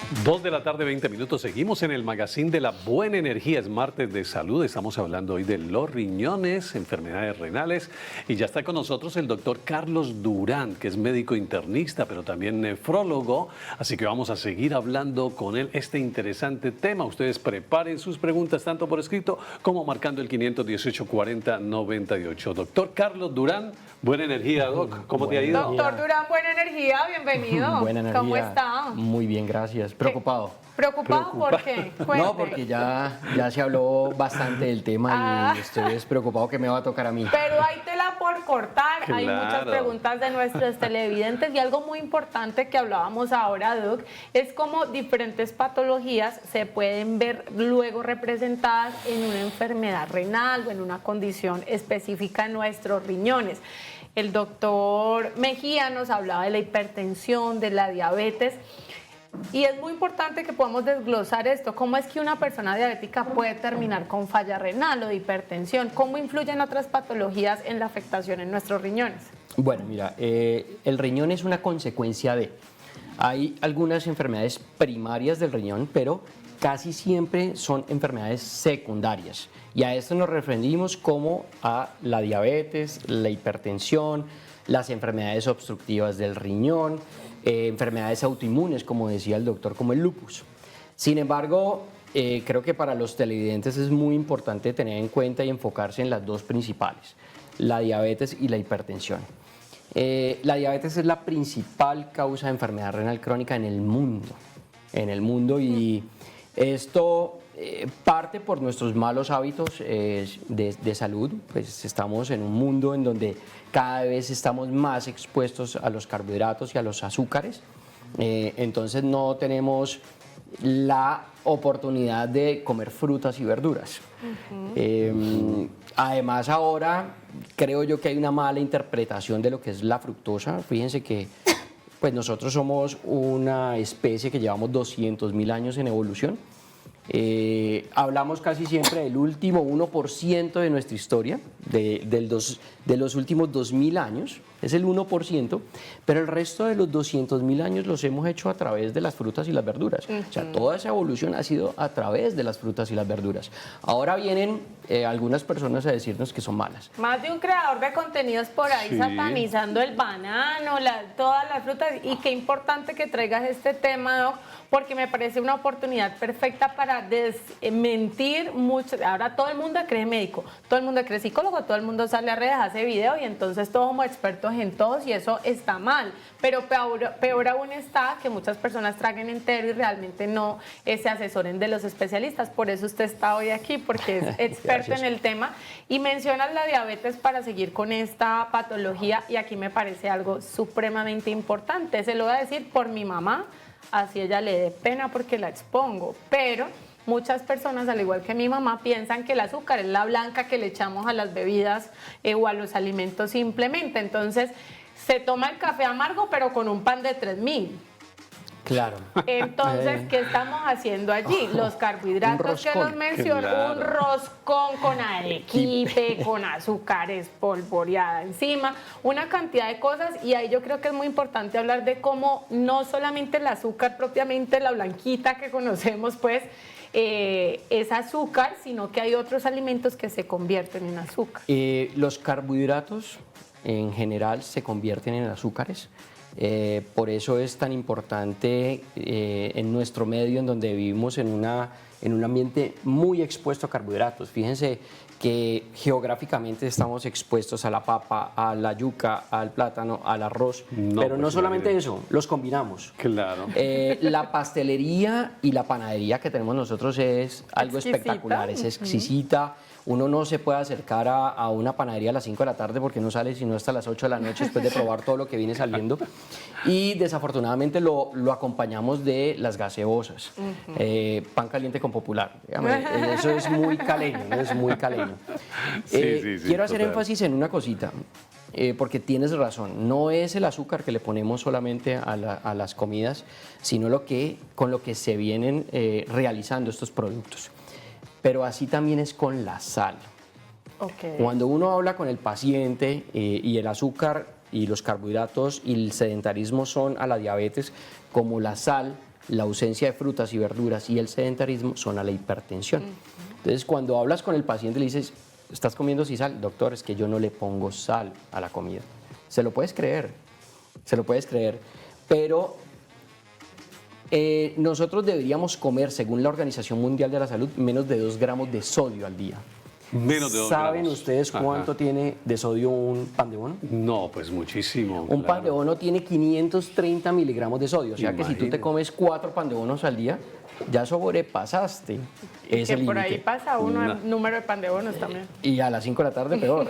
2 de la tarde, 20 minutos. Seguimos en el magazine de la buena energía. Es martes de salud. Estamos hablando hoy de los riñones, enfermedades renales. Y ya está con nosotros el doctor Carlos Durán, que es médico internista, pero también nefrólogo. Así que vamos a seguir hablando con él este interesante tema. Ustedes preparen sus preguntas tanto por escrito como marcando el 518-4098. Doctor Carlos Durán, buena energía, Doc. ¿Cómo te ha ido? Doctor Durán, buena energía, bienvenido. Buena energía. ¿Cómo está? Muy bien, gracias. Preocupado. ¿Preocupado por qué? Cuente. No, porque ya se habló bastante del tema y estoy preocupado que me va a tocar a mí. Pero hay tela por cortar, hay Claro. muchas preguntas de nuestros televidentes y algo muy importante que hablábamos ahora, Doc, es cómo diferentes patologías se pueden ver luego representadas en una enfermedad renal o en una condición específica en nuestros riñones. El doctor Mejía nos hablaba de la hipertensión, de la diabetes. Y es muy importante que podamos desglosar esto. ¿Cómo es que una persona diabética puede terminar con falla renal o de hipertensión? ¿Cómo influyen otras patologías en la afectación en nuestros riñones? Bueno, mira, el riñón es una consecuencia de... Hay algunas enfermedades primarias del riñón, pero casi siempre son enfermedades secundarias. Y a esto nos referimos como a la diabetes, la hipertensión, las enfermedades obstructivas del riñón, enfermedades autoinmunes, como decía el doctor, como el lupus. Sin embargo, creo que para los televidentes es muy importante tener en cuenta y enfocarse en las dos principales, la diabetes y la hipertensión. La diabetes es la principal causa de enfermedad renal crónica en el mundo, y esto parte por nuestros malos hábitos de salud. Pues estamos en un mundo en donde cada vez estamos más expuestos a los carbohidratos y a los azúcares, entonces no tenemos la oportunidad de comer frutas y verduras. Además, ahora creo yo que hay una mala interpretación de lo que es la fructosa. Fíjense que pues nosotros somos una especie que llevamos 200.000 años en evolución. Hablamos casi siempre del último 1% de nuestra historia, de los últimos 2.000 años, es el 1%, pero el resto de los 200.000 años los hemos hecho a través de las frutas y las verduras. O sea, toda esa evolución ha sido a través de las frutas y las verduras. Ahora vienen algunas personas a decirnos que son malas. Más de un creador de contenidos por ahí satanizando el banano, todas las frutas. Y qué importante que traigas este tema, Doc, porque me parece una oportunidad perfecta para desmentir mucho. Ahora todo el mundo cree médico, todo el mundo cree psicólogo, todo el mundo sale a redes, hace video y entonces todos somos expertos en todos y eso está mal. Pero peor aún está que muchas personas traguen entero y realmente no se asesoren de los especialistas. Por eso usted está hoy aquí, porque es experto en el tema. Y mencionas la diabetes para seguir con esta patología y aquí me parece algo supremamente importante. Se lo voy a decir por mi mamá, así ella le dé pena porque la expongo, pero muchas personas, al igual que mi mamá, piensan que el azúcar es la blanca que le echamos a las bebidas o a los alimentos simplemente. Entonces, se toma el café amargo, pero con un pan de 3.000. Claro. Entonces, ¿qué estamos haciendo allí? Los carbohidratos que nos mencionó, claro. un roscón con arequipe, con azúcar espolvoreada encima, una cantidad de cosas, y ahí yo creo que es muy importante hablar de cómo no solamente el azúcar propiamente, la blanquita que conocemos, pues, es azúcar, sino que hay otros alimentos que se convierten en azúcar. Los carbohidratos en general se convierten en azúcares. Por eso es tan importante en nuestro medio en donde vivimos en un ambiente muy expuesto a carbohidratos. Fíjense que geográficamente estamos expuestos a la papa, a la yuca, al plátano, al arroz, pero no solamente eso, los combinamos. Claro. La pastelería y la panadería que tenemos nosotros es algo espectacular, es exquisita. Uno no se puede acercar a una panadería a las 5 de la tarde porque no sale sino hasta las 8 de la noche después de probar todo lo que viene saliendo. Y desafortunadamente lo acompañamos de las gaseosas, pan caliente con popular. Dígame, eso es muy caleño, es muy caleño. Quiero hacer énfasis en una cosita. Porque tienes razón, no es el azúcar que le ponemos solamente a las comidas, sino con lo que se vienen realizando estos productos. Pero así también es con la sal. Okay. Cuando uno habla con el paciente y el azúcar y los carbohidratos y el sedentarismo son a la diabetes como la sal la ausencia de frutas y verduras y el sedentarismo son a la hipertensión. Entonces, cuando hablas con el paciente le dices, ¿estás comiendo sin sal? Doctor, es que yo no le pongo sal a la comida. Se lo puedes creer, pero nosotros deberíamos comer, según la Organización Mundial de la Salud, menos de 2 gramos de sodio al día. Menos de 2 ¿Saben gramos. ustedes cuánto tiene de sodio un pan de bono? No, pues muchísimo. Un pan de bono tiene 530 miligramos de sodio, o sea que si tú te Imagínate. comes 4 pan de bonos al día, ya sobrepasaste ese Que por ahí límite. pasa uno el número de pan de bonos también. Y a las 5 de la tarde peor.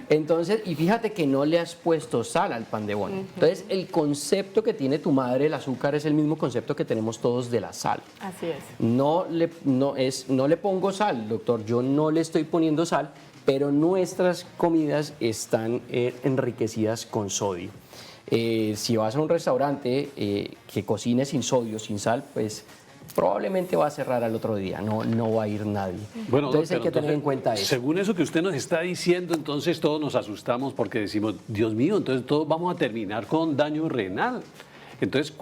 Entonces, y fíjate que no le has puesto sal al pan de bono. Entonces, el concepto que tiene tu madre, el azúcar, es el mismo concepto que tenemos todos de la sal. Así es. No le pongo sal, doctor, yo no le estoy poniendo sal, pero nuestras comidas están enriquecidas con sodio. Si vas a un restaurante que cocine sin sodio, sin sal, pues probablemente va a cerrar al otro día, no va a ir nadie. Bueno, entonces hay pero que tener en cuenta eso. Según eso que usted nos está diciendo, entonces todos nos asustamos porque decimos, Dios mío, entonces todos vamos a terminar con daño renal. Entonces,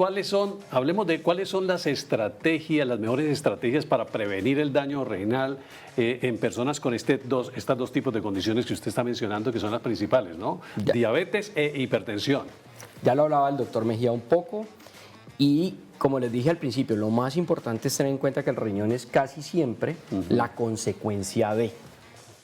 hablemos de cuáles son las estrategias, las mejores estrategias para prevenir el daño renal en personas con estas dos tipos de condiciones que usted está mencionando, que son las principales, ¿no? Ya. Diabetes e hipertensión. Ya lo hablaba el doctor Mejía un poco y como les dije al principio, lo más importante es tener en cuenta que el riñón es casi siempre la consecuencia de.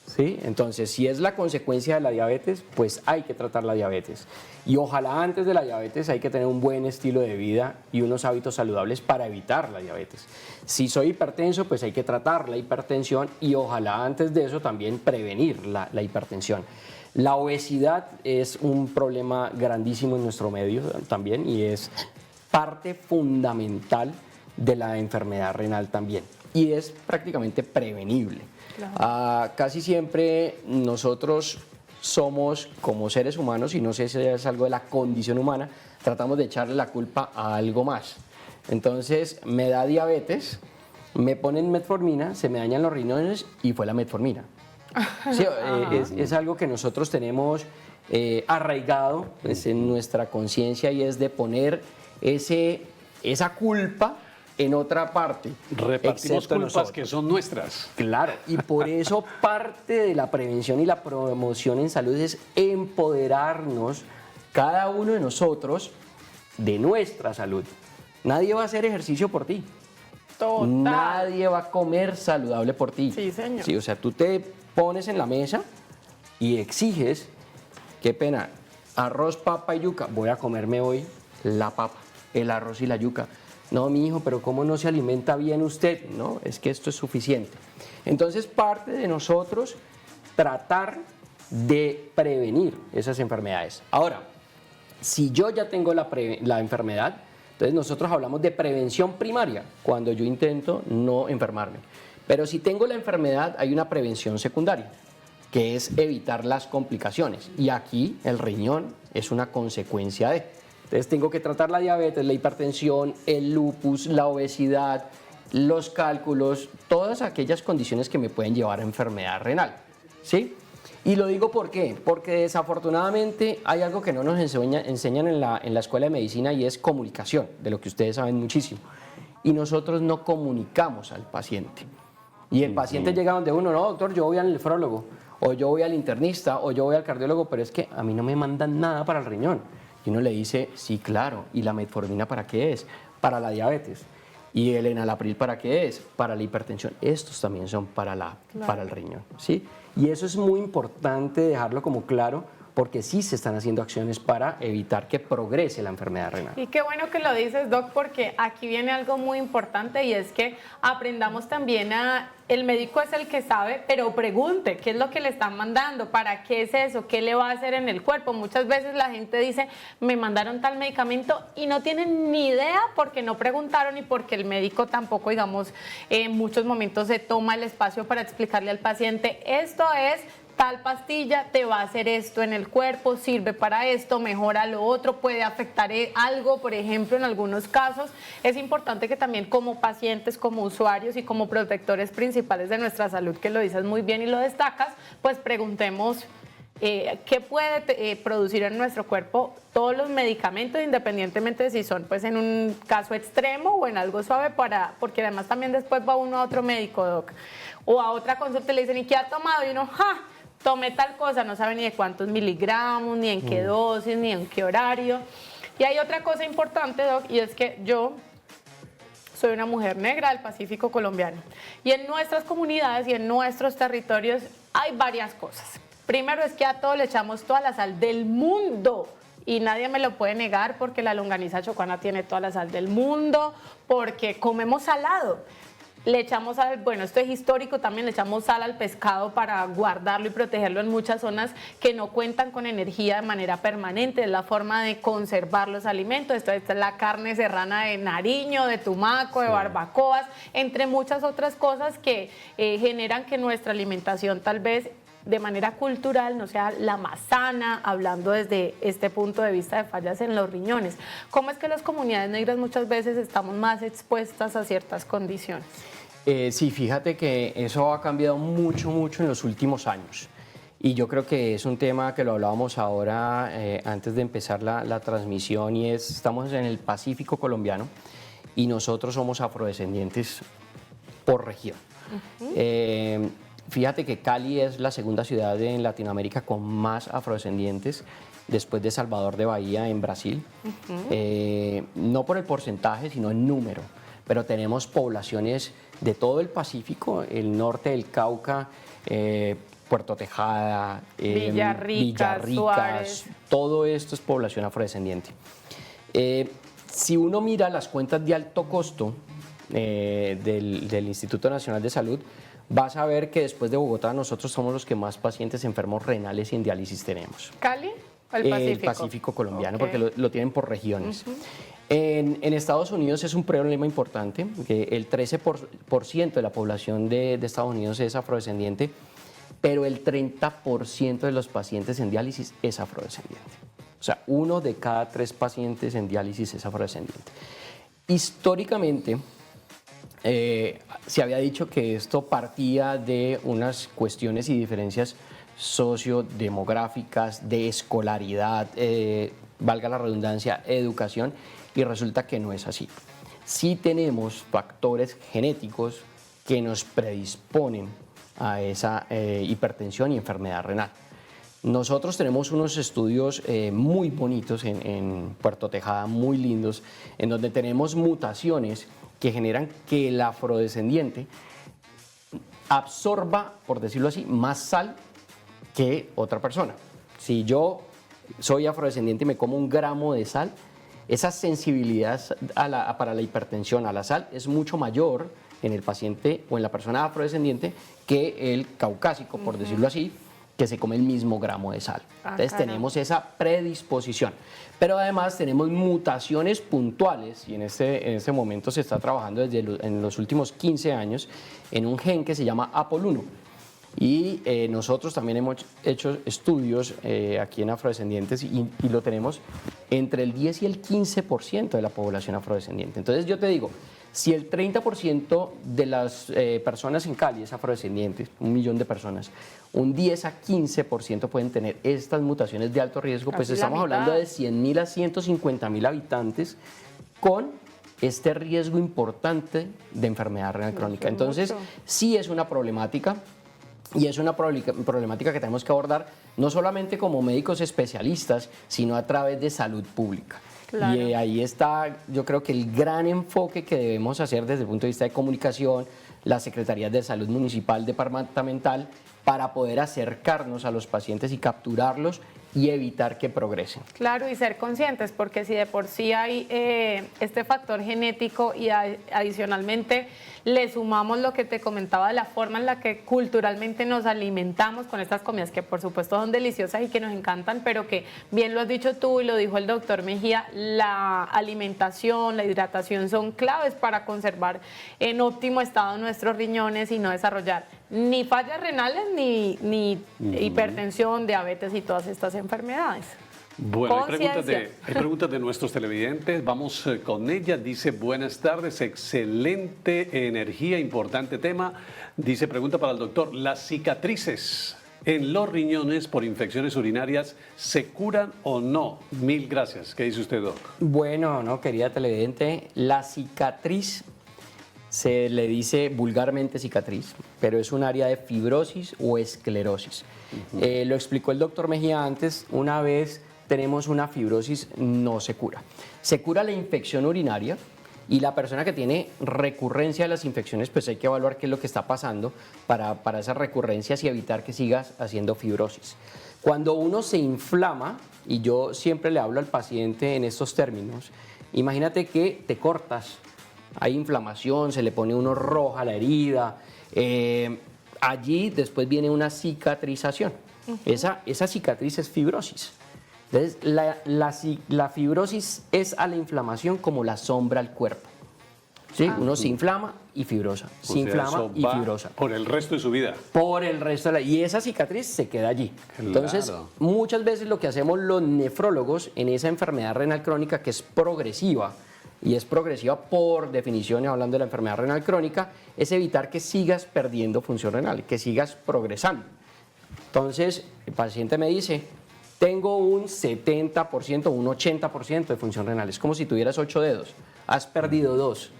¿Sí? Entonces, si es la consecuencia de la diabetes, pues hay que tratar la diabetes. Y ojalá antes de la diabetes hay que tener un buen estilo de vida y unos hábitos saludables para evitar la diabetes. Si soy hipertenso, pues hay que tratar la hipertensión y ojalá antes de eso también prevenir la hipertensión. La obesidad es un problema grandísimo en nuestro medio también y es parte fundamental de la enfermedad renal también y es prácticamente prevenible. Claro. Casi siempre nosotros somos como seres humanos, y no sé si es algo de la condición humana, tratamos de echarle la culpa a algo más. Entonces me da diabetes, me ponen metformina, se me dañan los riñones y fue la metformina. Sí, es algo que nosotros tenemos arraigado pues, en nuestra conciencia y es de poner esa culpa en otra parte. Repartimos excepto culpas nosotros. que son nuestras. Claro, y por eso parte de la prevención y la promoción en salud es empoderarnos cada uno de nosotros de nuestra salud. Nadie va a hacer ejercicio por ti. Total. Nadie va a comer saludable por ti. Sí, señor. Sí, o sea, tú te pones en la mesa y exiges, qué pena, arroz, papa y yuca, voy a comerme hoy la papa, el arroz y la yuca. No, mi hijo, pero ¿cómo no se alimenta bien usted? No, es que esto es suficiente. Entonces, parte de nosotros tratar de prevenir esas enfermedades. Ahora, si yo ya tengo la enfermedad, entonces nosotros hablamos de prevención primaria, cuando yo intento no enfermarme. Pero si tengo la enfermedad, hay una prevención secundaria, que es evitar las complicaciones. Y aquí el riñón es una consecuencia de. Entonces tengo que tratar la diabetes, la hipertensión, el lupus, la obesidad, los cálculos, todas aquellas condiciones que me pueden llevar a enfermedad renal, ¿sí? Y lo digo ¿por qué? Porque desafortunadamente hay algo que no nos enseñan en la escuela de medicina y es comunicación, de lo que ustedes saben muchísimo. Y nosotros no comunicamos al paciente. Y el paciente llega donde uno, no, doctor, yo voy al nefrólogo, o yo voy al internista, o yo voy al cardiólogo, pero es que a mí no me mandan nada para el riñón. Y uno le dice, sí, claro, ¿y la metformina para qué es? Para la diabetes. ¿Y el enalapril para qué es? Para la hipertensión. Estos también son para el riñón, ¿sí? Y eso es muy importante dejarlo como claro, porque sí se están haciendo acciones para evitar que progrese la enfermedad renal. Y qué bueno que lo dices, Doc, porque aquí viene algo muy importante y es que aprendamos también el médico es el que sabe, pero pregunte qué es lo que le están mandando, para qué es eso, qué le va a hacer en el cuerpo. Muchas veces la gente dice, me mandaron tal medicamento y no tienen ni idea porque no preguntaron y porque el médico tampoco, digamos, en muchos momentos se toma el espacio para explicarle al paciente, esto es tal pastilla te va a hacer esto en el cuerpo, sirve para esto, mejora lo otro, puede afectar algo, por ejemplo, en algunos casos. Es importante que también como pacientes, como usuarios y como protectores principales de nuestra salud, que lo dices muy bien y lo destacas, pues preguntemos qué puede producir en nuestro cuerpo todos los medicamentos, independientemente de si son pues en un caso extremo o en algo suave, porque además también después va uno a otro médico, doc, o a otra consulta y le dicen, ¿y qué ha tomado? Y uno, ¡ja! Tomé tal cosa, no sabe ni de cuántos miligramos, ni en qué dosis, ni en qué horario. Y hay otra cosa importante, doc, y es que yo soy una mujer negra del Pacífico colombiano. Y en nuestras comunidades y en nuestros territorios hay varias cosas. Primero es que a todos le echamos toda la sal del mundo. Y nadie me lo puede negar porque la longaniza chocuana tiene toda la sal del mundo, porque comemos salado. Le echamos sal, bueno, esto es histórico, también le echamos sal al pescado para guardarlo y protegerlo en muchas zonas que no cuentan con energía de manera permanente. Es la forma de conservar los alimentos. Esta es la carne serrana de Nariño, de Tumaco, de barbacoas, entre muchas otras cosas que generan que nuestra alimentación tal vez de manera cultural no sea la más sana, hablando desde este punto de vista de fallas en los riñones. ¿Cómo es que las comunidades negras muchas veces estamos más expuestas a ciertas condiciones? Sí, fíjate que eso ha cambiado mucho, mucho en los últimos años. Y yo creo que es un tema que lo hablábamos ahora antes de empezar la transmisión, y estamos en el Pacífico colombiano y nosotros somos afrodescendientes por región. Fíjate que Cali es la segunda ciudad en Latinoamérica con más afrodescendientes, después de Salvador de Bahía en Brasil. No por el porcentaje, sino en número. Pero tenemos poblaciones de todo el Pacífico, el norte del Cauca, Puerto Tejada, Villarrica, Suárez. Todo esto es población afrodescendiente. Si uno mira las cuentas de alto costo del Instituto Nacional de Salud, vas a ver que después de Bogotá nosotros somos los que más pacientes enfermos renales y en diálisis tenemos. ¿Cali o el Pacífico? El Pacífico colombiano, porque lo tienen por regiones. En Estados Unidos es un problema importante, que el 13% de la población de Estados Unidos es afrodescendiente, pero el 30% de los pacientes en diálisis es afrodescendiente. O sea, 1 de cada 3 pacientes en diálisis es afrodescendiente. Históricamente, se había dicho que esto partía de unas cuestiones y diferencias sociodemográficas, de escolaridad, valga la redundancia, educación, y resulta que no es así. Sí tenemos factores genéticos que nos predisponen a esa hipertensión y enfermedad renal. Nosotros tenemos unos estudios muy bonitos en Puerto Tejada, muy lindos, en donde tenemos mutaciones que generan que el afrodescendiente absorba, por decirlo así, más sal que otra persona. Si yo soy afrodescendiente y me como 1 gramo de sal, esa sensibilidad para la hipertensión a la sal es mucho mayor en el paciente o en la persona afrodescendiente que el caucásico, por decirlo así, que se come el mismo gramo de sal. Entonces tenemos esa predisposición. Pero además tenemos mutaciones puntuales, y en este momento se está trabajando en los últimos 15 años en un gen que se llama APOL1. Y nosotros también hemos hecho estudios aquí en afrodescendientes y lo tenemos entre el 10 y el 15% de la población afrodescendiente. Entonces yo te digo, si el 30% de las personas en Cali es afrodescendiente, 1 millón de personas, un 10 a 15% pueden tener estas mutaciones de alto riesgo, pues estamos hablando de 100.000 a 150.000 habitantes con este riesgo importante de enfermedad renal crónica. Entonces sí es una problemática. Y es una problemática que tenemos que abordar no solamente como médicos especialistas, sino a través de salud pública. Claro. Y ahí está, yo creo que el gran enfoque que debemos hacer desde el punto de vista de comunicación, las secretarías de salud municipal, departamental, para poder acercarnos a los pacientes y capturarlos y evitar que progresen. Claro, y ser conscientes, porque si de por sí hay este factor genético y adicionalmente le sumamos lo que te comentaba de la forma en la que culturalmente nos alimentamos con estas comidas que por supuesto son deliciosas y que nos encantan, pero que bien lo has dicho tú y lo dijo el doctor Mejía, la alimentación, la hidratación son claves para conservar en óptimo estado nuestros riñones y no desarrollar ni fallas renales ni hipertensión, diabetes y todas estas enfermedades. Bueno, hay preguntas de nuestros televidentes. Vamos con ella. Dice, buenas tardes, excelente energía, importante tema. Dice, pregunta para el doctor, ¿las cicatrices en los riñones por infecciones urinarias, ¿se curan o no? Mil gracias. ¿Qué dice usted, doc? Bueno, no, querida televidente, la cicatriz se le dice vulgarmente cicatriz, pero es un área de fibrosis o esclerosis. Lo explicó el doctor Mejía antes, una vez tenemos una fibrosis no se cura. Se cura la infección urinaria y la persona que tiene recurrencia de las infecciones, pues hay que evaluar qué es lo que está pasando para esas recurrencias y evitar que sigas haciendo fibrosis. Cuando uno se inflama, y yo siempre le hablo al paciente en estos términos, imagínate que te cortas, hay inflamación, se le pone uno roja la herida, allí después viene una cicatrización. Esa cicatriz es fibrosis. Entonces, la fibrosis es a la inflamación como la sombra al cuerpo. ¿Sí? Uno se inflama y fibrosa, se inflama y fibrosa. Por el resto de su vida. Por el resto de la... Y esa cicatriz se queda allí. Claro. Entonces, muchas veces lo que hacemos los nefrólogos en esa enfermedad renal crónica que es progresiva, y es progresiva por definición, hablando de la enfermedad renal crónica, es evitar que sigas perdiendo función renal, que sigas progresando. Entonces, el paciente me dice, tengo un 70%, un 80% de función renal. Es como si tuvieras 8 dedos, has perdido 2.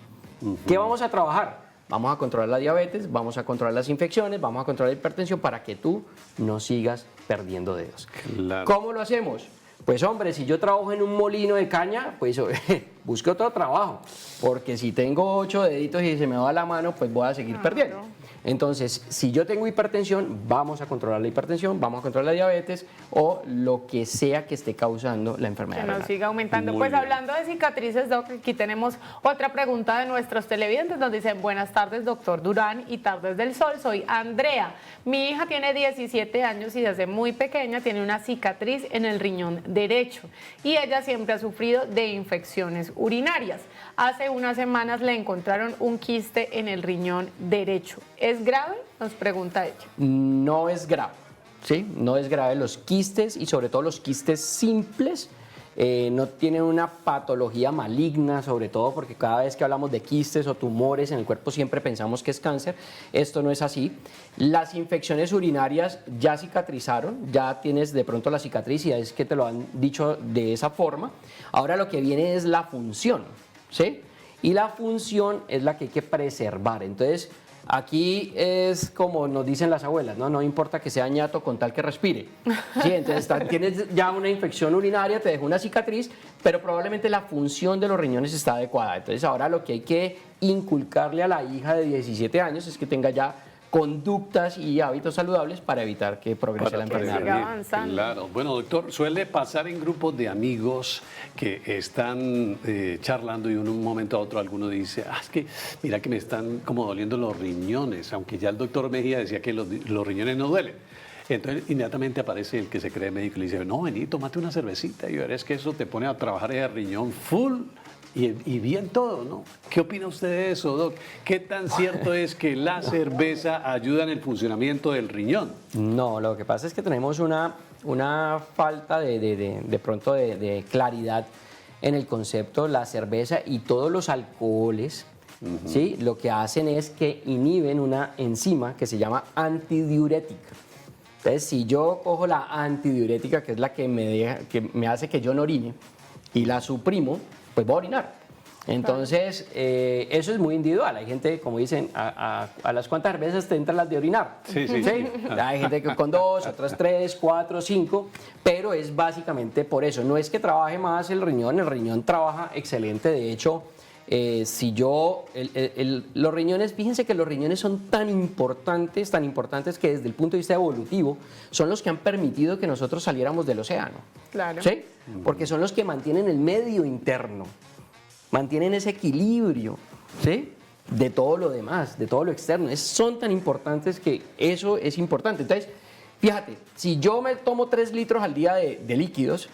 ¿Qué vamos a trabajar? Vamos a controlar la diabetes, vamos a controlar las infecciones, vamos a controlar la hipertensión para que tú no sigas perdiendo dedos. Claro. ¿Cómo lo hacemos? Pues hombre, si yo trabajo en un molino de caña, pues busque otro trabajo, porque si tengo 8 deditos y se me va la mano, pues voy a seguir perdiendo. Entonces, si yo tengo hipertensión, vamos a controlar la hipertensión, vamos a controlar la diabetes o lo que sea que esté causando la enfermedad renal. Que nos siga aumentando. Muy Pues bien. hablando de cicatrices, doc, aquí tenemos otra pregunta de nuestros televidentes. Nos dicen, buenas tardes, doctor Durán y tardes del sol. Soy Andrea. Mi hija tiene 17 años y desde muy pequeña tiene una cicatriz en el riñón derecho y ella siempre ha sufrido de infecciones urinarias. Hace unas semanas le encontraron un quiste en el riñón derecho. ¿Es grave? Nos pregunta ella. No es grave, ¿sí? No es grave. Los quistes y sobre todo los quistes simples no tienen una patología maligna, sobre todo porque cada vez que hablamos de quistes o tumores en el cuerpo siempre pensamos que es cáncer. Esto no es así. Las infecciones urinarias ya cicatrizaron, ya tienes de pronto la cicatriz y es que te lo han dicho de esa forma. Ahora lo que viene es la función, ¿sí? Y la función es la que hay que preservar. Entonces, aquí es como nos dicen las abuelas, ¿no? No importa que sea ñato con tal que respire. Sí, entonces tienes ya una infección urinaria, te dejó una cicatriz, pero probablemente la función de los riñones está adecuada. Entonces ahora lo que hay que inculcarle a la hija de 17 años es que tenga ya conductas y hábitos saludables para evitar que progrese la enfermedad. siga avanzando. Claro. Bueno, doctor, suele pasar en grupos de amigos que están charlando y uno, un momento a otro alguno dice, es que mira que me están como doliendo los riñones, aunque ya el doctor Mejía decía que los riñones no duelen. Entonces inmediatamente aparece el que se cree médico y le dice, no, vení, tómate una cervecita y verás que eso te pone a trabajar el riñón full. Y bien todo, ¿no? ¿Qué opina usted de eso, doc? ¿Qué tan cierto es que la cerveza ayuda en el funcionamiento del riñón? No, lo que pasa es que tenemos una falta de pronto de claridad en el concepto. La cerveza y todos los alcoholes, ¿sí? Lo que hacen es que inhiben una enzima que se llama antidiurética. Entonces, si yo cojo la antidiurética, que es la que me hace que yo no orine, y la suprimo, pues voy a orinar. Entonces, eso es muy individual. Hay gente, como dicen, a las cuantas cervezas te entran las de orinar. Sí. Hay gente que con 2, otras 3, 4, 5, pero es básicamente por eso. No es que trabaje más el riñón trabaja excelente. De hecho, los riñones, fíjense que los riñones son tan importantes que desde el punto de vista evolutivo son los que han permitido que nosotros saliéramos del océano. Claro. ¿Sí? Porque son los que mantienen el medio interno, mantienen ese equilibrio, ¿sí? De todo lo demás, de todo lo externo. Son tan importantes que eso es importante. Entonces, fíjate, si yo me tomo 3 litros al día de líquidos,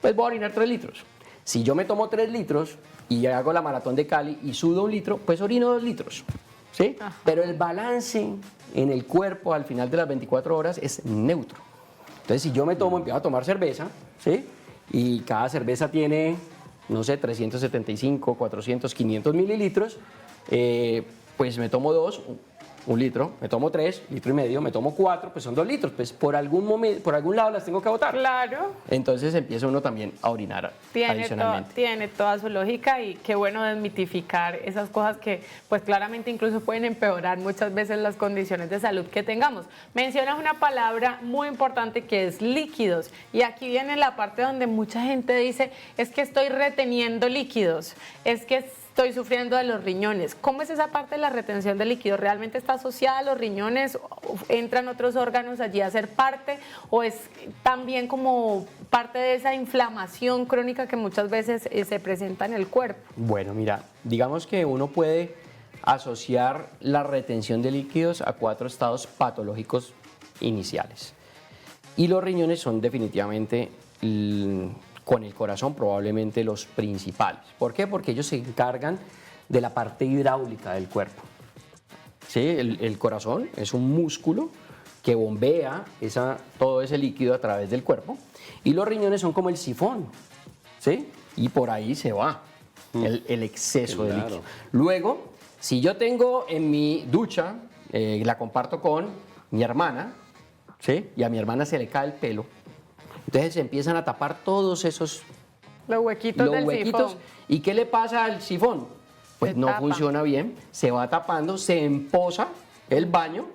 pues voy a orinar 3 litros. Si yo me tomo 3 litros y hago la maratón de Cali y sudo 1 litro, pues orino 2 litros. ¿Sí? Pero el balance en el cuerpo al final de las 24 horas es neutro. Entonces, si yo empiezo a tomar cerveza, ¿sí? Y cada cerveza tiene, no sé, 375, 400, 500 mililitros, pues me tomo 2, 1 litro, me tomo 3, litro y medio, me tomo 4, pues son 2 litros, pues por algún momento, por algún lado las tengo que botar. Claro. Entonces empieza uno también a orinar adicionalmente. Tiene toda su lógica y qué bueno desmitificar esas cosas que pues claramente incluso pueden empeorar muchas veces las condiciones de salud que tengamos. Mencionas una palabra muy importante que es líquidos y aquí viene la parte donde mucha gente dice es que estoy reteniendo líquidos, es que estoy sufriendo de los riñones. ¿Cómo es esa parte de la retención de líquidos? ¿Realmente está asociada a los riñones? ¿Entran otros órganos allí a ser parte? ¿O es también como parte de esa inflamación crónica que muchas veces se presenta en el cuerpo? Bueno, mira, digamos que uno puede asociar la retención de líquidos a 4 estados patológicos iniciales. Y los riñones son definitivamente con el corazón probablemente los principales. ¿Por qué? Porque ellos se encargan de la parte hidráulica del cuerpo. ¿Sí? El corazón es un músculo que bombea todo ese líquido a través del cuerpo y los riñones son como el sifón, ¿sí? Y por ahí se va el exceso de líquido. Luego, si yo tengo en mi ducha, la comparto con mi hermana, ¿sí? Y a mi hermana se le cae el pelo, entonces se empiezan a tapar todos esos los huequitos del sifón. ¿Y qué le pasa al sifón? Pues no funciona bien, se va tapando, se empoza el baño.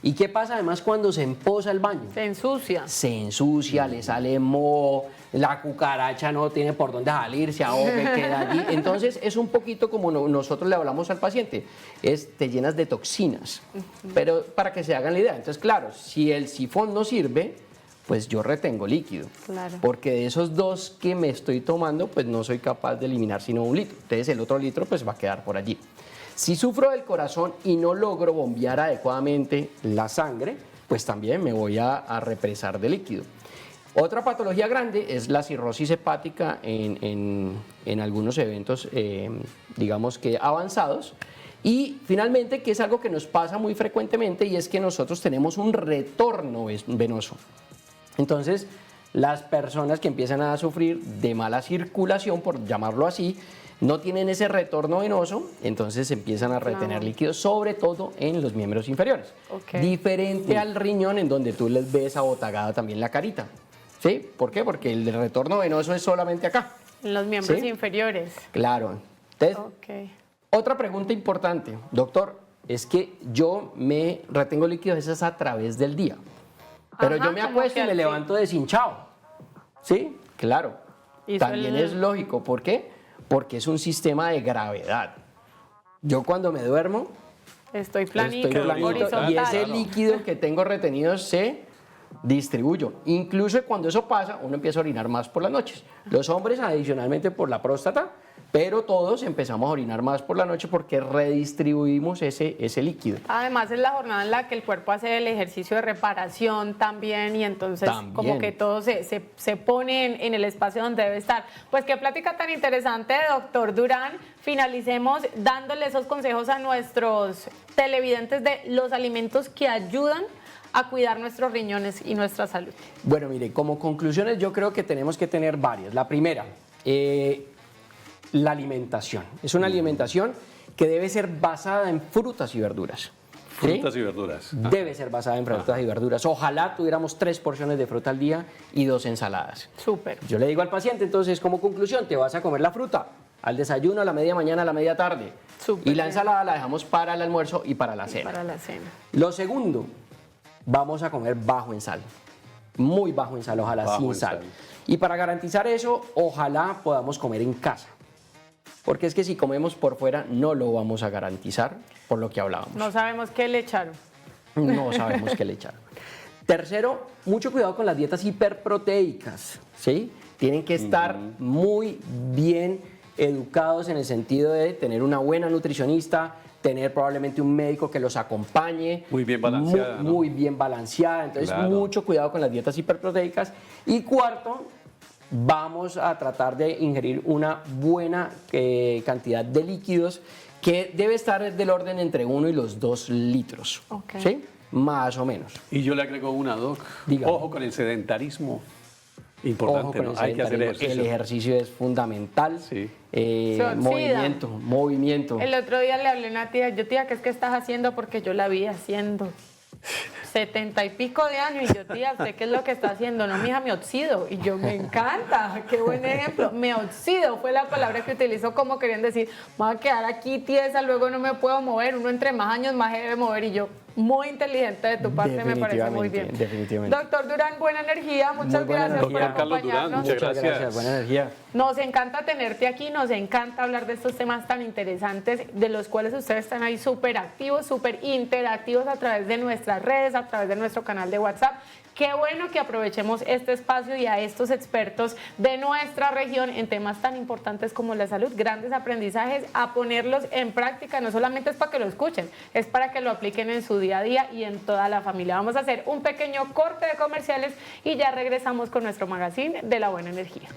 ¿Y qué pasa además cuando se empoza el baño? Se ensucia. Se ensucia, le sale moho, la cucaracha no tiene por dónde salir, se ahoga y queda allí. Entonces es un poquito como nosotros le hablamos al paciente, te llenas de toxinas, pero para que se hagan la idea. Entonces claro, si el sifón no sirve, pues yo retengo líquido, claro. Porque de esos 2 que me estoy tomando, pues no soy capaz de eliminar sino 1 litro. Entonces el otro litro pues va a quedar por allí. Si sufro del corazón y no logro bombear adecuadamente la sangre, pues también me voy a represar de líquido. Otra patología grande es la cirrosis hepática en algunos eventos, digamos que avanzados. Y finalmente, que es algo que nos pasa muy frecuentemente, y es que nosotros tenemos un retorno venoso. Entonces, las personas que empiezan a sufrir de mala circulación, por llamarlo así, no tienen ese retorno venoso, entonces empiezan a retener líquidos, sobre todo en los miembros inferiores. Diferente al riñón, en donde tú les ves abotagada también la carita. ¿Sí? ¿Por qué? Porque el retorno venoso es solamente acá. En los miembros inferiores. Claro. Entonces, otra pregunta importante, doctor, es que yo me retengo líquidos esas a través del día. Pero yo me acuesto y me levanto deshinchado. ¿Sí? Claro. También es lógico. ¿Por qué? Porque es un sistema de gravedad. Yo cuando me duermo, estoy planito y ese líquido que tengo retenido se distribuye. Incluso cuando eso pasa, uno empieza a orinar más por las noches. Los hombres adicionalmente por la próstata, pero todos empezamos a orinar más por la noche porque redistribuimos ese líquido. Además es la jornada en la que el cuerpo hace el ejercicio de reparación también y entonces como que todo se pone en el espacio donde debe estar. Pues qué plática tan interesante, doctor Durán. Finalicemos dándole esos consejos a nuestros televidentes de los alimentos que ayudan a cuidar nuestros riñones y nuestra salud. Bueno, mire, como conclusiones yo creo que tenemos que tener varias. La primera, la alimentación. Es una alimentación que debe ser basada en frutas y verduras. Frutas y verduras. Debe ser basada en frutas y verduras. Ojalá tuviéramos 3 porciones de fruta al día y 2 ensaladas. Súper. Yo le digo al paciente, entonces, como conclusión, te vas a comer la fruta al desayuno, a la media mañana, a la media tarde. Súper. Y la ensalada la dejamos para el almuerzo y para la cena. Para la cena. Lo segundo, vamos a comer bajo en sal. Muy bajo en sal, ojalá sin sal. Y para garantizar eso, ojalá podamos comer en casa. Porque es que si comemos por fuera no lo vamos a garantizar, por lo que hablábamos. No sabemos qué le echaron. No sabemos qué le echaron. Tercero, mucho cuidado con las dietas hiperproteicas, ¿sí? Tienen que estar muy bien educados en el sentido de tener una buena nutricionista, tener probablemente un médico que los acompañe. Muy bien balanceada. Muy bien balanceada. Entonces, mucho cuidado con las dietas hiperproteicas. Y cuarto, vamos a tratar de ingerir una buena cantidad de líquidos que debe estar del orden entre 1 y los 2 litros. ¿Sí? Más o menos. Y yo le agrego una, Doc. Dígame. Ojo con el sedentarismo. Importante, Ojo ¿no? con el Hay que hacer sedentarismo. ejercicio. El ejercicio es fundamental. Sí. Se oxida. Movimiento. El otro día le hablé a una tía, yo tía, ¿qué es que estás haciendo? Porque yo la vi haciendo 70 y pico de años y yo, tía, ¿usted qué es lo que está haciendo? No, mija, me oxido. Y yo, me encanta, qué buen ejemplo. Me oxido fue la palabra que utilizó como querían decir, me voy a quedar aquí tiesa, luego no me puedo mover. Uno entre más años más debe mover y yo, muy inteligente de tu parte, me parece muy bien. Definitivamente. Doctor Durán, buena energía, muchas Muy buena gracias por Doctor Carlos Durán, acompañarnos. muchas gracias. Buena energía. Nos encanta tenerte aquí, nos encanta hablar de estos temas tan interesantes, de los cuales ustedes están ahí súper activos, súper interactivos a través de nuestras redes, a través de nuestro canal de WhatsApp. Qué bueno que aprovechemos este espacio y a estos expertos de nuestra región en temas tan importantes como la salud, grandes aprendizajes, a ponerlos en práctica. No solamente es para que lo escuchen, es para que lo apliquen en su día a día y en toda la familia. Vamos a hacer un pequeño corte de comerciales y ya regresamos con nuestro magazine de la buena energía.